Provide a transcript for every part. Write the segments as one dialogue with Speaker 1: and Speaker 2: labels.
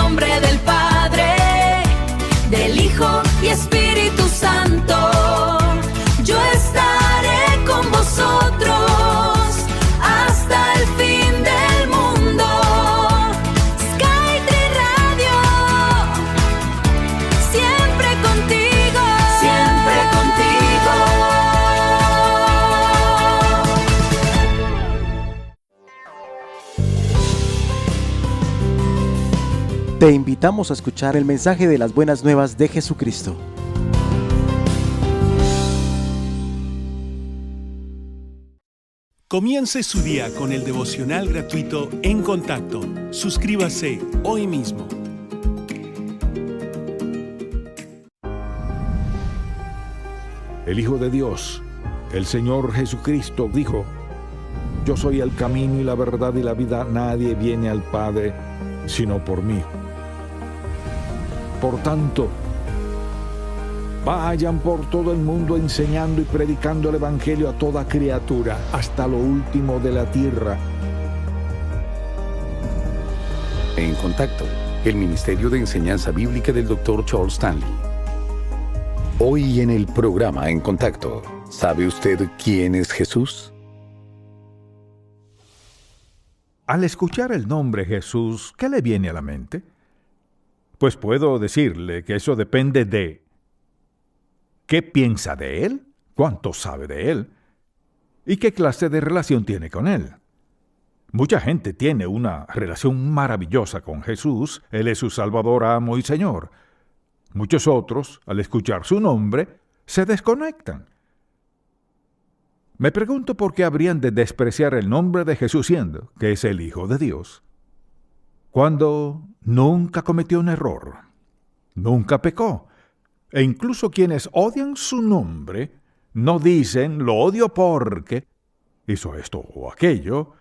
Speaker 1: nombre del Padre, del Hijo y Espíritu Santo. Yo estaré con vosotros hasta el fin del mundo. Sky Tree Radio, siempre contigo, siempre
Speaker 2: contigo. Te invitamos a escuchar el mensaje de las buenas nuevas de Jesucristo.
Speaker 3: Comience su día con el devocional gratuito En Contacto. Suscríbase hoy mismo.
Speaker 4: El Hijo de Dios, el Señor Jesucristo, dijo: Yo soy el camino y la verdad y la vida. Nadie viene al Padre sino por mí. Por tanto, vayan por todo el mundo enseñando y predicando el Evangelio a toda criatura, hasta lo último de la tierra.
Speaker 5: En Contacto, el Ministerio de Enseñanza Bíblica del Dr. Charles Stanley. Hoy en el programa En Contacto, ¿sabe usted quién es Jesús?
Speaker 4: Al escuchar el nombre Jesús, ¿qué le viene a la mente? Pues puedo decirle que eso depende de ¿qué piensa de Él? ¿Cuánto sabe de Él? ¿Y qué clase de relación tiene con Él? Mucha gente tiene una relación maravillosa con Jesús. Él es su Salvador, amo y Señor. Muchos otros, al escuchar su nombre, se desconectan. Me pregunto por qué habrían de despreciar el nombre de Jesús siendo que es el Hijo de Dios, cuando nunca cometió un error, nunca pecó. E incluso quienes odian su nombre no dicen lo odio porque hizo esto o aquello,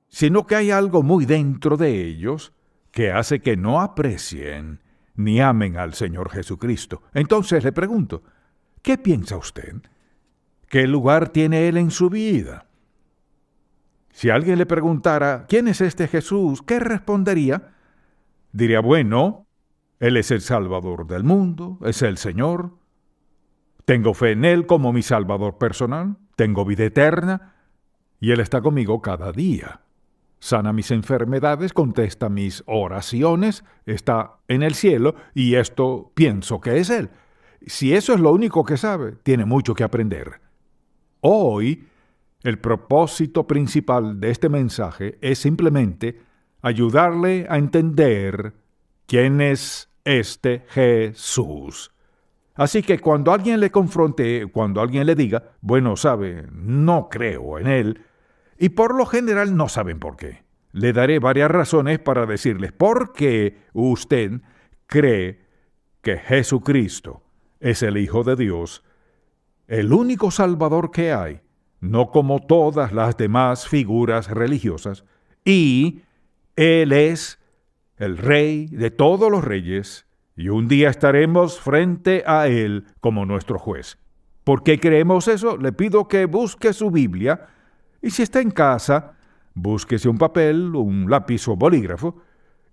Speaker 4: sino que hay algo muy dentro de ellos que hace que no aprecien ni amen al Señor Jesucristo. Entonces le pregunto, ¿qué piensa usted? ¿Qué lugar tiene Él en su vida? Si alguien le preguntara, ¿quién es este Jesús?, ¿qué respondería? Diría, bueno, Él es el Salvador del mundo, es el Señor. Tengo fe en Él como mi Salvador personal, tengo vida eterna, y Él está conmigo cada día. Sana mis enfermedades, contesta mis oraciones, está en el cielo, y esto pienso que es Él. Si eso es lo único que sabe, tiene mucho que aprender. Hoy, el propósito principal de este mensaje es simplemente ayudarle a entender quién es este Jesús. Así que cuando alguien le confronte, cuando alguien le diga, bueno, sabe, no creo en Él, y por lo general no saben por qué, le daré varias razones para decirles por qué usted cree que Jesucristo es el Hijo de Dios, el único Salvador que hay, no como todas las demás figuras religiosas, y Él es el Rey de todos los reyes, y un día estaremos frente a Él como nuestro juez. ¿Por qué creemos eso? Le pido que busque su Biblia, y si está en casa, búsquese un papel, un lápiz o bolígrafo,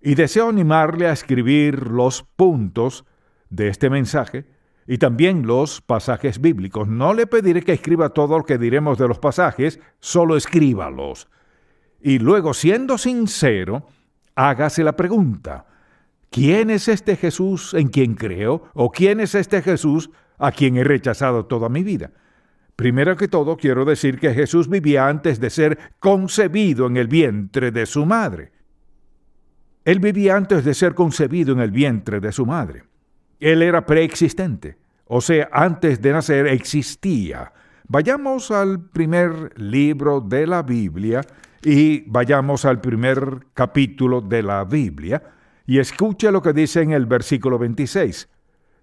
Speaker 4: y deseo animarle a escribir los puntos de este mensaje, y también los pasajes bíblicos. No le pediré que escriba todo lo que diremos de los pasajes, solo escríbalos. Y luego, siendo sincero, hágase la pregunta, ¿quién es este Jesús en quien creo? ¿O quién es este Jesús a quien he rechazado toda mi vida? Primero que todo, quiero decir que Jesús vivía antes de ser concebido en el vientre de su madre. Él vivía antes de ser concebido en el vientre de su madre. Él era preexistente, o sea, antes de nacer existía. Vayamos al primer libro de la Biblia y vayamos al primer capítulo de la Biblia y escuche lo que dice en el versículo 26.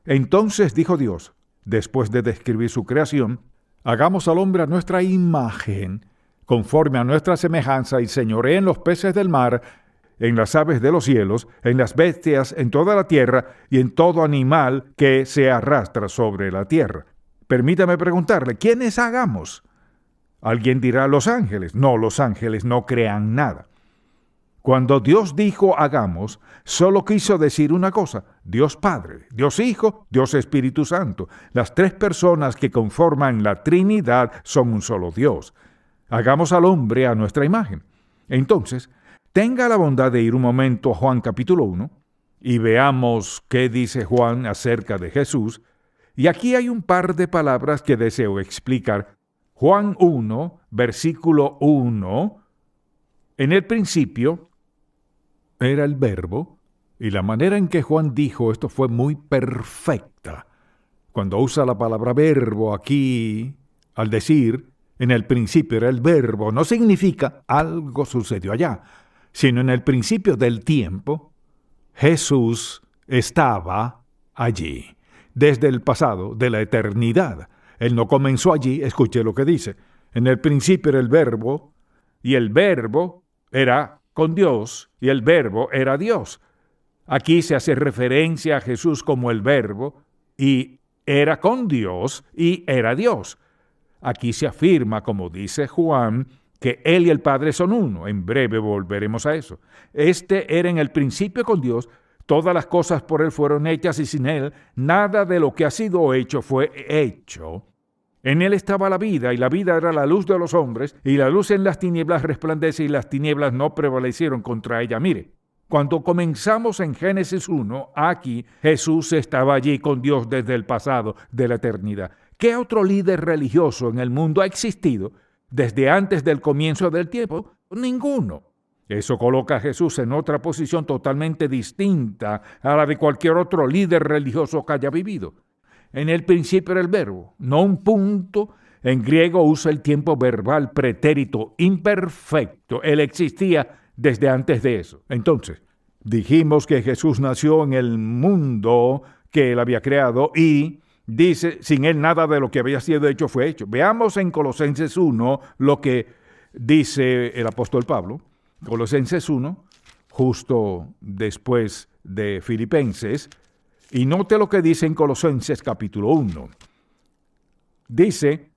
Speaker 4: Entonces dijo Dios, después de describir su creación, hagamos al hombre a nuestra imagen, conforme a nuestra semejanza, y señoree en los peces del mar, en las aves de los cielos, en las bestias, en toda la tierra y en todo animal que se arrastra sobre la tierra. Permítame preguntarle, ¿quiénes hagamos? Alguien dirá, los ángeles. No, los ángeles no crean nada. Cuando Dios dijo hagamos, solo quiso decir una cosa: Dios Padre, Dios Hijo, Dios Espíritu Santo. Las tres personas que conforman la Trinidad son un solo Dios. Hagamos al hombre a nuestra imagen. Entonces, tenga la bondad de ir un momento a Juan capítulo 1 y veamos qué dice Juan acerca de Jesús. Y aquí hay un par de palabras que deseo explicar. Juan 1, versículo 1. En el principio era el Verbo, y la manera en que Juan dijo esto fue muy perfecta. Cuando usa la palabra verbo aquí, al decir en el principio era el Verbo, no significa algo sucedió allá, sino en el principio del tiempo, Jesús estaba allí, desde el pasado, de la eternidad. Él no comenzó allí, escuche lo que dice. En el principio era el Verbo, y el Verbo era con Dios, y el Verbo era Dios. Aquí se hace referencia a Jesús como el Verbo, y era con Dios, y era Dios. Aquí se afirma, como dice Juan, que Él y el Padre son uno. En breve volveremos a eso. Este era en el principio con Dios. Todas las cosas por Él fueron hechas, y sin Él nada de lo que ha sido hecho fue hecho. En Él estaba la vida, y la vida era la luz de los hombres, y la luz en las tinieblas resplandece, y las tinieblas no prevalecieron contra ella. Mire, cuando comenzamos en Génesis 1, aquí Jesús estaba allí con Dios desde el pasado, de la eternidad. ¿Qué otro líder religioso en el mundo ha existido desde antes del comienzo del tiempo? Ninguno. Eso coloca a Jesús en otra posición totalmente distinta a la de cualquier otro líder religioso que haya vivido. En el principio era el Verbo, no un punto. En griego usa el tiempo verbal pretérito imperfecto. Él existía desde antes de eso. Entonces, dijimos que Jesús nació en el mundo que Él había creado y dice, sin Él nada de lo que había sido hecho fue hecho. Veamos en Colosenses 1 lo que dice el apóstol Pablo. Colosenses 1, justo después de Filipenses. Y note lo que dice en Colosenses capítulo 1. Dice,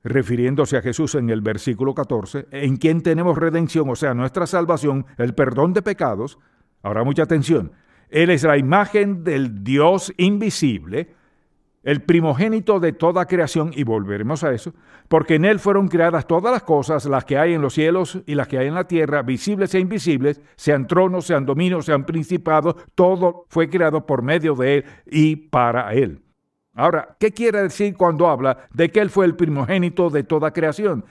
Speaker 4: refiriéndose a Jesús en el versículo 14, en quien tenemos redención, o sea, nuestra salvación, el perdón de pecados. Ahora mucha atención. Él es la imagen del Dios invisible, el primogénito de toda creación, y volveremos a eso, porque en Él fueron creadas todas las cosas, las que hay en los cielos y las que hay en la tierra, visibles e invisibles, sean tronos, sean dominios, sean principados, todo fue creado por medio de Él y para Él. Ahora, ¿qué quiere decir cuando habla de que Él fue el primogénito de toda creación?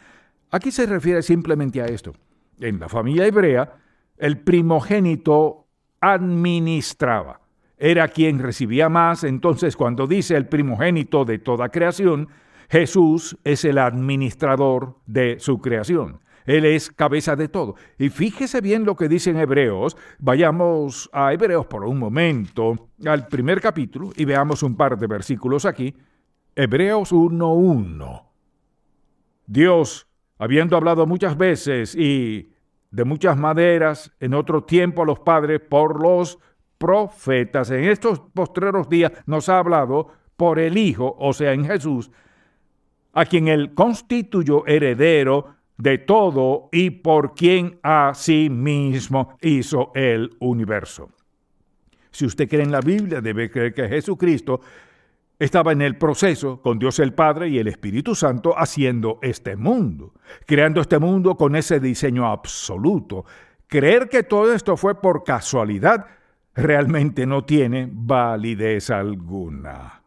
Speaker 4: Aquí se refiere simplemente a esto. En la familia hebrea, el primogénito administraba. Era quien recibía más. Entonces, cuando dice el primogénito de toda creación, Jesús es el administrador de su creación. Él es cabeza de todo. Y fíjese bien lo que dice en Hebreos. Vayamos a Hebreos por un momento, al primer capítulo, y veamos un par de versículos aquí. Hebreos 1:1. Dios, habiendo hablado muchas veces y de muchas maneras en otro tiempo a los padres por los profetas, en estos postreros días nos ha hablado por el Hijo, o sea, en Jesús, a quien Él constituyó heredero de todo y por quien a sí mismo hizo el universo. Si usted cree en la Biblia, debe creer que Jesucristo estaba en el proceso con Dios el Padre y el Espíritu Santo haciendo este mundo, creando este mundo con ese diseño absoluto. Creer que todo esto fue por casualidad realmente no tiene validez alguna.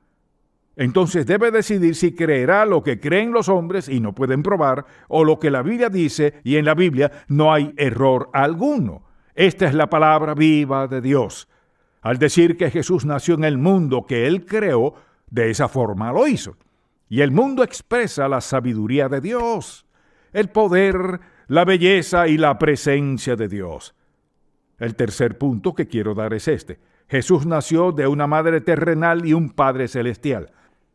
Speaker 4: Entonces debe decidir si creerá lo que creen los hombres y no pueden probar, o lo que la Biblia dice, y en la Biblia no hay error alguno. Esta es la palabra viva de Dios. Al decir que Jesús nació en el mundo que Él creó, de esa forma lo hizo. Y el mundo expresa la sabiduría de Dios, el poder, la belleza y la presencia de Dios. El tercer punto que quiero dar es este. Jesús nació de una madre terrenal y un padre celestial.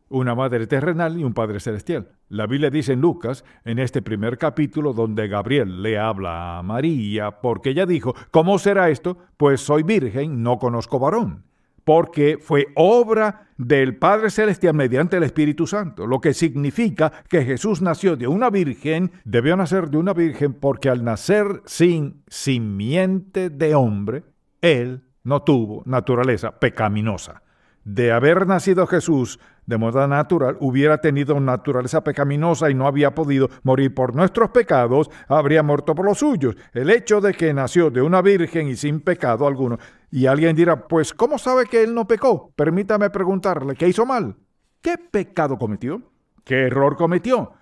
Speaker 4: Una madre terrenal y un padre celestial. La Biblia dice en Lucas, en este primer capítulo, donde Gabriel le habla a María, porque ella dijo, ¿cómo será esto? Pues soy virgen, no conozco varón. porque fue obra del Padre Celestial mediante el Espíritu Santo, lo que significa que Jesús nació de una virgen, debió nacer de una virgen porque al nacer sin simiente de hombre, él no tuvo naturaleza pecaminosa. De haber nacido Jesús de modo natural, hubiera tenido naturaleza pecaminosa y no había podido morir por nuestros pecados, habría muerto por los suyos. El hecho de que nació de una virgen y sin pecado alguno, y alguien dirá, pues, ¿cómo sabe que él no pecó? Permítame preguntarle, ¿qué hizo mal? ¿Qué pecado cometió? ¿Qué error cometió?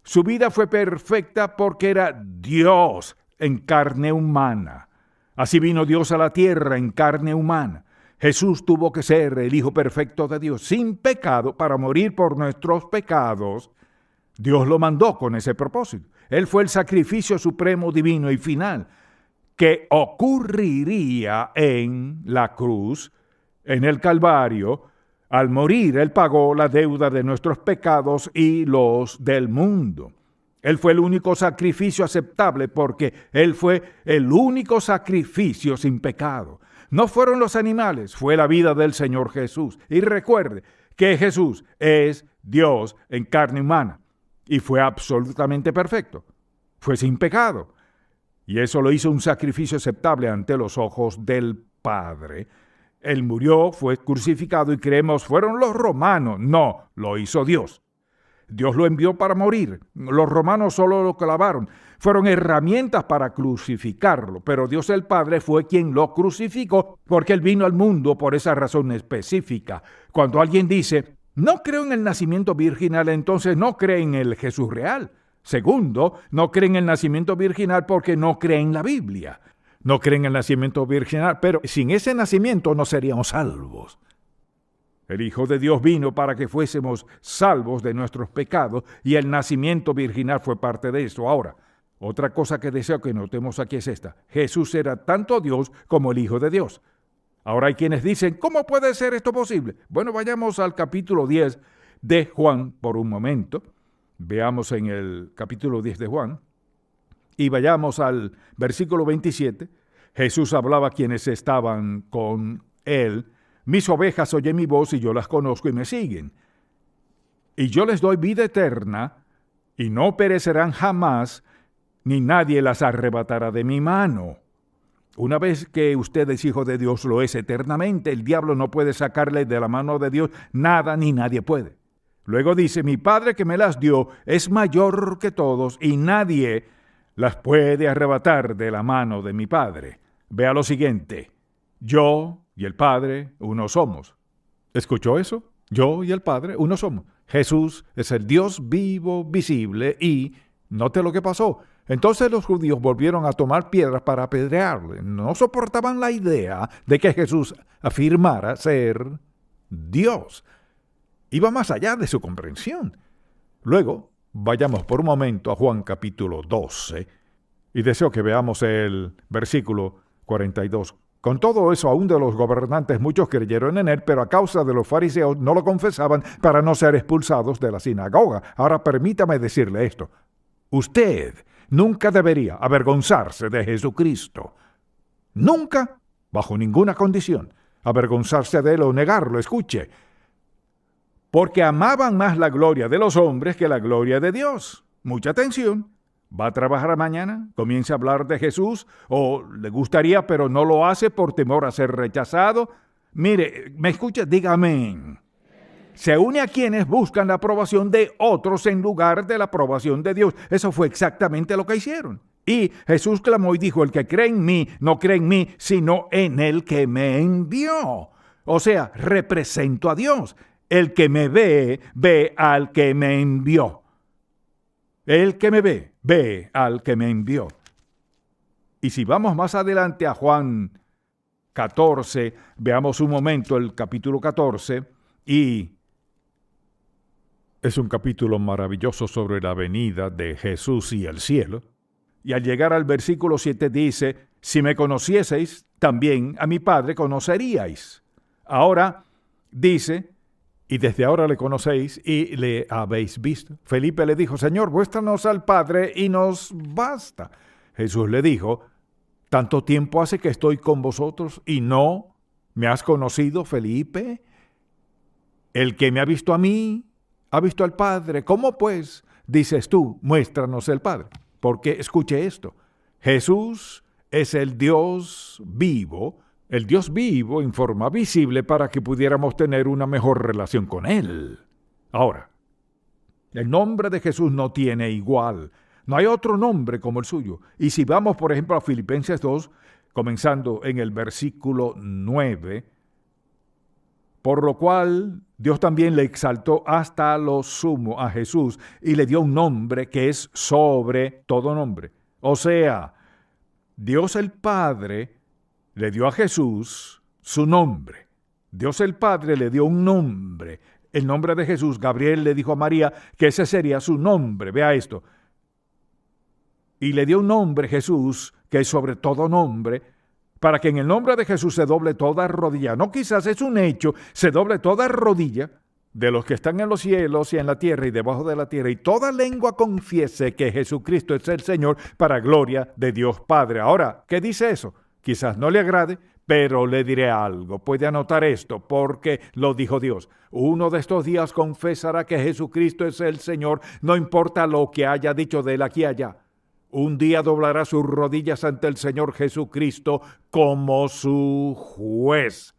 Speaker 4: Su vida fue perfecta porque era Dios en carne humana. Así vino Dios a la tierra en carne humana. Jesús tuvo que ser el Hijo perfecto de Dios, sin pecado, para morir por nuestros pecados. Dios lo mandó con ese propósito. Él fue el sacrificio supremo, divino y final que ocurriría en la cruz, en el Calvario. Al morir, Él pagó la deuda de nuestros pecados y los del mundo. Él fue el único sacrificio aceptable porque Él fue el único sacrificio sin pecado. No fueron los animales, fue la vida del Señor Jesús. Y recuerde que Jesús es Dios en carne humana y fue absolutamente perfecto. Fue sin pecado. Y eso lo hizo un sacrificio aceptable ante los ojos del Padre. Él murió, fue crucificado y creemos fueron los romanos. No, lo hizo Dios. Dios lo envió para morir. Los romanos solo lo clavaron. Fueron herramientas para crucificarlo, pero Dios el Padre fue quien lo crucificó porque Él vino al mundo por esa razón específica. Cuando alguien dice, no creo en el nacimiento virginal, entonces no cree en el Jesús real. Segundo, no cree en el nacimiento virginal porque no cree en la Biblia. No cree en el nacimiento virginal, pero sin ese nacimiento no seríamos salvos. El Hijo de Dios vino para que fuésemos salvos de nuestros pecados y el nacimiento virginal fue parte de eso. Ahora, otra cosa que deseo que notemos aquí es esta. Jesús era tanto Dios como el Hijo de Dios. Ahora hay quienes dicen, ¿cómo puede ser esto posible? Bueno, vayamos al capítulo 10 de Juan por un momento. Veamos en el capítulo 10 de Juan y vayamos al versículo 27. Jesús hablaba a quienes estaban con Él. Mis ovejas oyen mi voz y yo las conozco y me siguen. Y yo les doy vida eterna y no perecerán jamás, ni nadie las arrebatará de mi mano. Una vez que usted es hijo de Dios, lo es eternamente. El diablo no puede sacarle de la mano de Dios nada ni nadie puede. Luego dice, mi Padre que me las dio es mayor que todos y nadie las puede arrebatar de la mano de mi Padre. Vea lo siguiente, yo y el Padre uno somos. ¿Escuchó eso? Yo y el Padre uno somos. Jesús es el Dios vivo, visible y note lo que pasó. Entonces los judíos volvieron a tomar piedras para apedrearle. No soportaban la idea de que Jesús afirmara ser Dios. Iba más allá de su comprensión. Luego, vayamos por un momento a Juan capítulo 12 y deseo que veamos el versículo 42. Con todo eso, aún de los gobernantes muchos creyeron en él, pero a causa de los fariseos no lo confesaban para no ser expulsados de la sinagoga. Ahora permítame decirle esto. Usted nunca debería avergonzarse de Jesucristo. Nunca, bajo ninguna condición, avergonzarse de él o negarlo. Escuche. Porque amaban más la gloria de los hombres que la gloria de Dios. Mucha atención. ¿Va a trabajar mañana? ¿Comienza a hablar de Jesús? ¿O le gustaría pero no lo hace por temor a ser rechazado? Mire, ¿me escucha? Diga amén. Se une a quienes buscan la aprobación de otros en lugar de la aprobación de Dios. Eso fue exactamente lo que hicieron. Y Jesús clamó y dijo, el que cree en mí, no cree en mí, sino en el que me envió. O sea, represento a Dios. El que me ve, ve al que me envió. El que me ve, ve al que me envió. Y si vamos más adelante a Juan 14, veamos un momento el capítulo 14, y es un capítulo maravilloso sobre la venida de Jesús y el cielo. Y al llegar al versículo 7 dice, si me conocieseis, también a mi Padre conoceríais. Ahora dice, y desde ahora le conocéis y le habéis visto. Felipe le dijo, Señor, muéstranos al Padre y nos basta. Jesús le dijo, tanto tiempo hace que estoy con vosotros y no ¿Me has conocido, Felipe? El que me ha visto a mí, ha visto al Padre. ¿Cómo pues dices tú, muéstranos el Padre? Porque escuche esto. Jesús es el Dios vivo en forma visible para que pudiéramos tener una mejor relación con Él. Ahora, el nombre de Jesús no tiene igual. No hay otro nombre como el suyo. Y si vamos, por ejemplo, a Filipenses 2, comenzando en el versículo 9, por lo cual Dios también le exaltó hasta lo sumo a Jesús y le dio un nombre que es sobre todo nombre. O sea, Dios el Padre le dio a Jesús su nombre. Dios el Padre le dio un nombre. El nombre de Jesús, Gabriel le dijo a María que ese sería su nombre. Vea esto. Y le dio un nombre, Jesús, que es sobre todo nombre, para que en el nombre de Jesús se doble toda rodilla. No quizás es un hecho, se doble toda rodilla de los que están en los cielos y en la tierra y debajo de la tierra, y toda lengua confiese que Jesucristo es el Señor para gloria de Dios Padre. Ahora, ¿qué dice eso? Quizás no le agrade, pero le diré algo. Puede anotar esto, porque lo dijo Dios. Uno de estos días confesará que Jesucristo es el Señor, no importa lo que haya dicho de él aquí y allá. Un día doblará sus rodillas ante el Señor Jesucristo como su juez.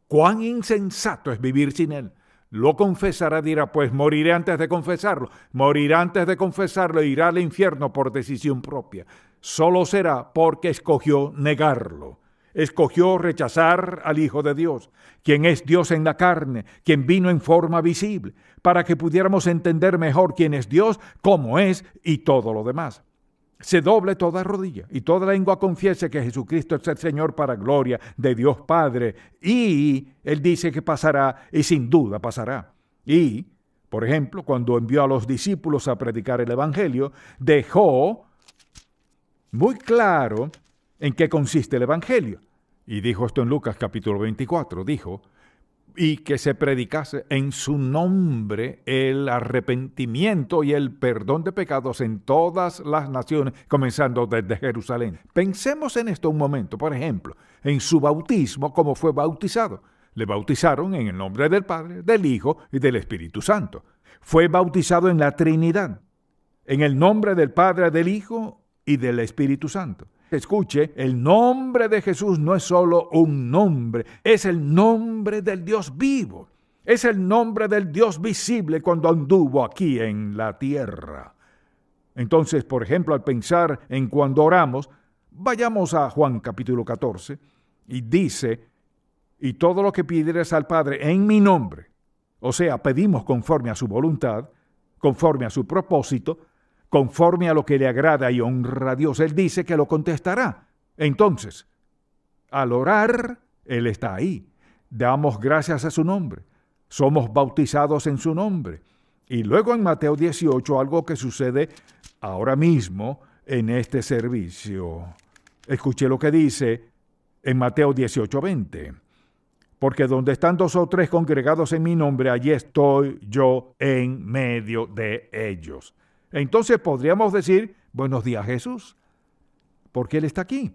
Speaker 4: ¡Cuán insensato es vivir sin Él! Lo confesará, dirá, pues moriré antes de confesarlo. Morirá antes de confesarlo e irá al infierno por decisión propia. Solo será porque escogió negarlo. Escogió rechazar al Hijo de Dios, quien es Dios en la carne, quien vino en forma visible, para que pudiéramos entender mejor quién es Dios, cómo es y todo lo demás. Se doble toda rodilla y toda lengua confiese que Jesucristo es el Señor para gloria de Dios Padre. Y Él dice que pasará y sin duda pasará. Y, por ejemplo, cuando envió a los discípulos a predicar el Evangelio, dejó muy claro en qué consiste el Evangelio. Y dijo esto en Lucas capítulo 24, dijo, y que se predicase en su nombre el arrepentimiento y el perdón de pecados en todas las naciones, comenzando desde Jerusalén. Pensemos en esto un momento, por ejemplo, en su bautismo, cómo fue bautizado. Le bautizaron en el nombre del Padre, del Hijo y del Espíritu Santo. Fue bautizado en la Trinidad, en el nombre del Padre, del Hijo y del Espíritu Santo. Escuche, el nombre de Jesús no es solo un nombre, es el nombre del Dios vivo. Es el nombre del Dios visible cuando anduvo aquí en la tierra. Entonces, por ejemplo, al pensar en cuando oramos, vayamos a Juan capítulo 14 y dice, y todo lo que pidieres al Padre en mi nombre, o sea, pedimos conforme a su voluntad, conforme a su propósito, conforme a lo que le agrada y honra a Dios. Él dice que lo contestará. Entonces, al orar, Él está ahí. Damos gracias a su nombre. Somos bautizados en su nombre. Y luego en Mateo 18, algo que sucede ahora mismo en este servicio. Escuche lo que dice en Mateo 18:20. Porque donde están 2 o 3 congregados en mi nombre, allí estoy yo en medio de ellos. Entonces podríamos decir, buenos días Jesús, porque Él está aquí.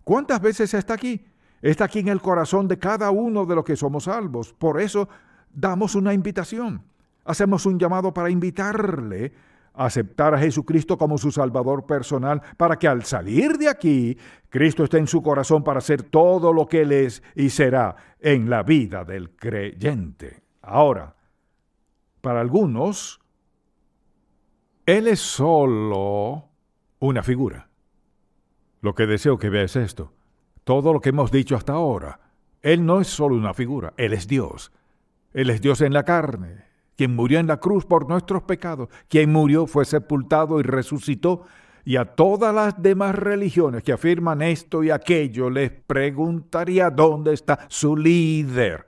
Speaker 4: ¿Cuántas veces está aquí? Está aquí en el corazón de cada uno de los que somos salvos. Por eso damos una invitación. Hacemos un llamado para invitarle a aceptar a Jesucristo como su Salvador personal, para que al salir de aquí, Cristo esté en su corazón para hacer todo lo que Él es y será en la vida del creyente. Ahora, para algunos, Él es solo una figura. Lo que deseo que veas es esto. Todo lo que hemos dicho hasta ahora, Él no es solo una figura, Él es Dios. Él es Dios en la carne, quien murió en la cruz por nuestros pecados, quien murió, fue sepultado y resucitó. Y a todas las demás religiones que afirman esto y aquello, les preguntaría dónde está su líder.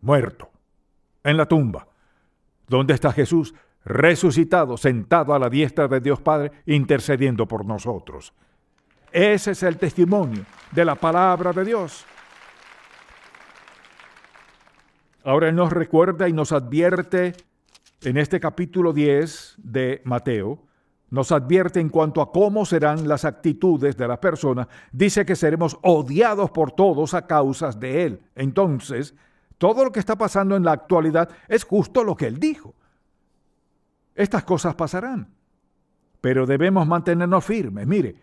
Speaker 4: Muerto, en la tumba. ¿Dónde está Jesús? Resucitado, sentado a la diestra de Dios Padre, intercediendo por nosotros. Ese es el testimonio de la palabra de Dios. Ahora Él nos recuerda y nos advierte en este capítulo 10 de Mateo, nos advierte en cuanto a cómo serán las actitudes de las personas. Dice que seremos odiados por todos a causa de Él. Entonces, todo lo que está pasando en la actualidad es justo lo que Él dijo. Estas cosas pasarán, pero debemos mantenernos firmes. Mire,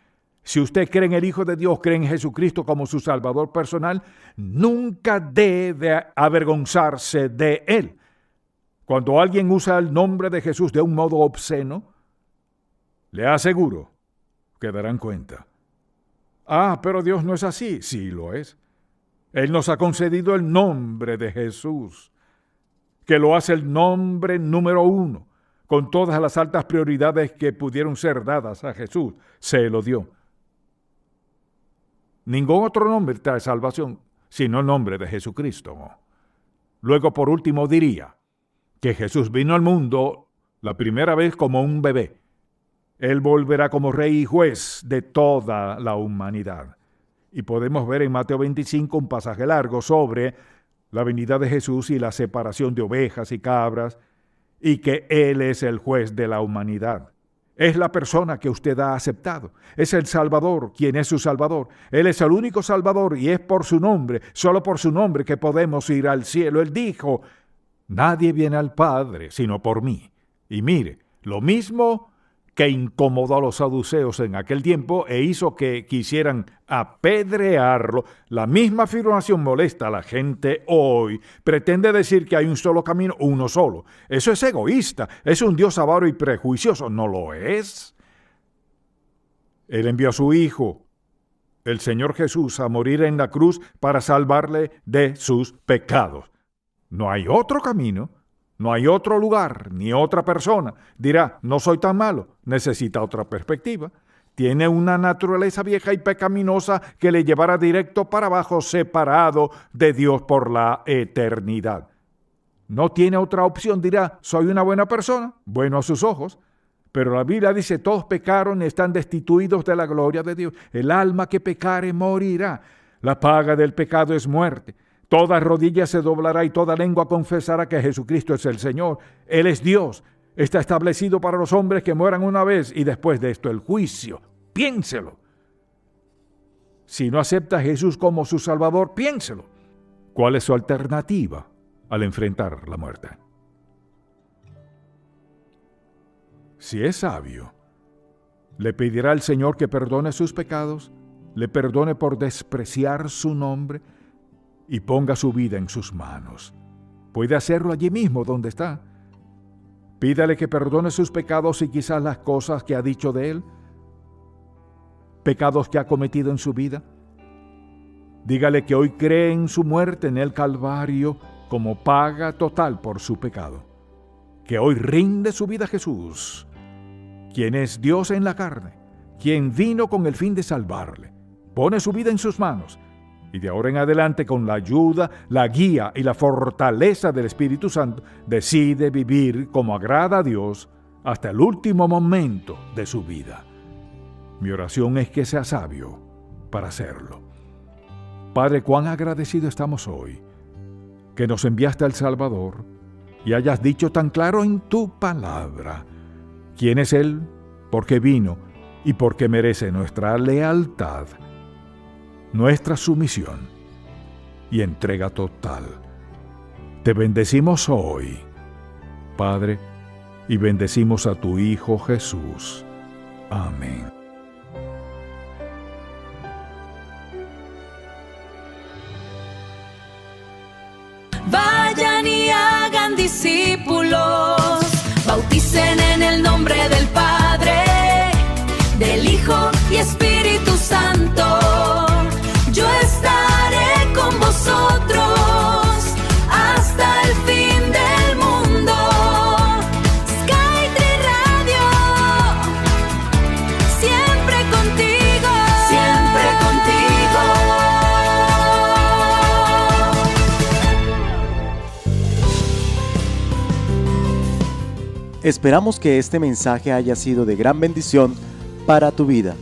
Speaker 4: si usted cree en el Hijo de Dios, cree en Jesucristo como su Salvador personal, nunca debe avergonzarse de Él. Cuando alguien usa el nombre de Jesús de un modo obsceno, le aseguro que darán cuenta. Pero Dios no es así. Sí lo es. Él nos ha concedido el nombre de Jesús, que lo hace el nombre número 1, con todas las altas prioridades que pudieron ser dadas a Jesús. Se lo dio. Ningún otro nombre trae salvación, sino el nombre de Jesucristo. Luego, por último, diría que Jesús vino al mundo la primera vez como un bebé. Él volverá como rey y juez de toda la humanidad. Y podemos ver en Mateo 25 un pasaje largo sobre la venida de Jesús y la separación de ovejas y cabras, y que Él es el juez de la humanidad. Es la persona que usted ha aceptado. Es el Salvador, quien es su Salvador. Él es el único Salvador y es por su nombre, solo por su nombre, que podemos ir al cielo. Él dijo, nadie viene al Padre sino por mí. Y mire, lo mismo que incomodó a los saduceos en aquel tiempo e hizo que quisieran apedrearlo, la misma afirmación molesta a la gente hoy. Pretende decir que hay un solo camino, uno solo. Eso es egoísta, es un Dios avaro y prejuicioso. No lo es. Él envió a su Hijo, el Señor Jesús, a morir en la cruz para salvarle de sus pecados. No hay otro camino. No hay otro lugar, ni otra persona. Dirá, no soy tan malo. Necesita otra perspectiva. Tiene una naturaleza vieja y pecaminosa que le llevará directo para abajo, separado de Dios por la eternidad. No tiene otra opción. Dirá, soy una buena persona, bueno a sus ojos. Pero la Biblia dice, todos pecaron y están destituidos de la gloria de Dios. El alma que pecare morirá. La paga del pecado es muerte. Toda rodilla se doblará y toda lengua confesará que Jesucristo es el Señor. Él es Dios. Está establecido para los hombres que mueran una vez y después de esto el juicio. Piénselo. Si no acepta a Jesús como su Salvador, piénselo. ¿Cuál es su alternativa al enfrentar la muerte? Si es sabio, le pedirá al Señor que perdone sus pecados, le perdone por despreciar su nombre, y ponga su vida en sus manos. Puede hacerlo allí mismo donde está. Pídale que perdone sus pecados y quizás las cosas que ha dicho de él, pecados que ha cometido en su vida. Dígale que hoy cree en su muerte en el Calvario como paga total por su pecado. Que hoy rinde su vida a Jesús, quien es Dios en la carne, quien vino con el fin de salvarle. Pone su vida en sus manos. Y de ahora en adelante, con la ayuda, la guía y la fortaleza del Espíritu Santo, decide vivir como agrada a Dios hasta el último momento de su vida. Mi oración es que sea sabio para hacerlo. Padre, cuán agradecido estamos hoy que nos enviaste al Salvador y hayas dicho tan claro en tu palabra quién es Él, por qué vino y por qué merece nuestra lealtad, nuestra sumisión y entrega total. Te bendecimos hoy, Padre, y bendecimos a tu Hijo Jesús. Amén.
Speaker 1: Vayan y hagan discípulos, bauticen en el nombre del Padre, del Hijo y Espíritu Santo. Yo estaré con vosotros hasta el fin del mundo. Skytree Radio, siempre contigo, siempre contigo.
Speaker 2: Esperamos que este mensaje haya sido de gran bendición para tu vida.